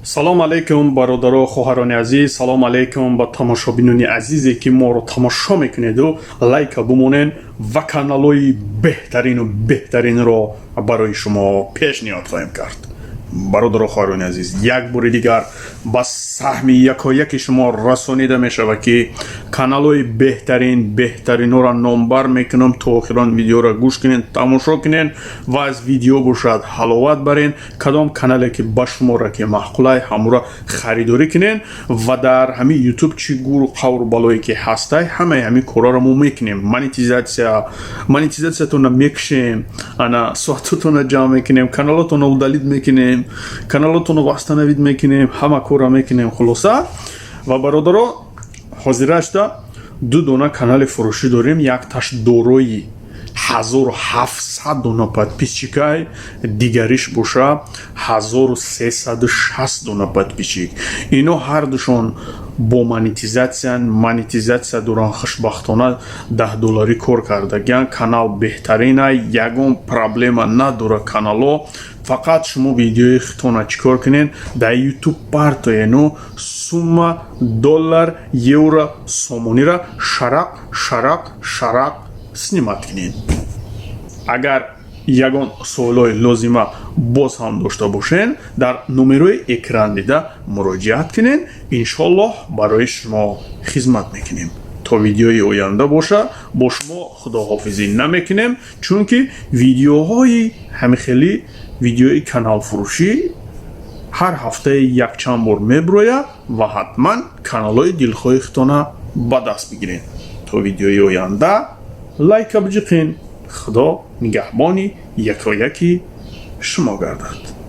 салом алейкум бародаро хоҳарони азиз, салом алейкум ба тамошобинони азизе ки моро тамошо мекунеду лайка бумонен ва каналои беҳтарину беҳтаринро барои шумо пешниҳод хоҳем кард. бародаро хоҳарони азиз, як бори дигар ба саҳми якояки шумо расонида мешавад ки каналои беҳтаринро номбар мекунам. то охирон видеоро гӯш кунен, тамошо кунен ва аз видео бошад ҳаловат барен. кадом канале ки ба шуморо ки маъқулай ҳамура харидорӣ кунен ва дар ҳамин ютуб чӣ гуру қавру балое ки ҳастай ҳамаи ҳамин кораро мо мекунем. монетизатсиятонро мекушем, ана соатотонро ҷамъ мекунем, каналотонро удалид мекунем, каналотонро вастанавид мекунем, ҳама кора мекунем хулоса. ва бародаро ҳозирашта 2 дона канали фурӯшӣ дорем. якташ дорои 1700 дона подписчикай, дигариш боша 1360 дона подписчик. ино ҳардушон бо монетизатсия доран хушбахтона $10 кор кардагиян. канал беҳтарина, ягон проблема надора канало. фақат шумо видеои хитона чикор кунен дар ютуб партоено сумма доллар, евро, сомонира шарақ снимат кунен. агар ягон суолои лозима боз ҳам дошта бошен дар номерои экран дида муроҷиат кунен. иншоаллоҳ барои шумо хизмат мекунем. то видеои оянда боша бо шумо худоҳофизӣ намекунем, чунки видеоҳои ҳамихели видеои каналфурӯшӣ ҳар ҳафтаи якчанд бор мебирояд ва ҳатман каналҳои дилхоҳи хитона ба даст бигирен. то видеои оянда лайка биҷиқин. худо нигаҳбони якояки шумо гардад.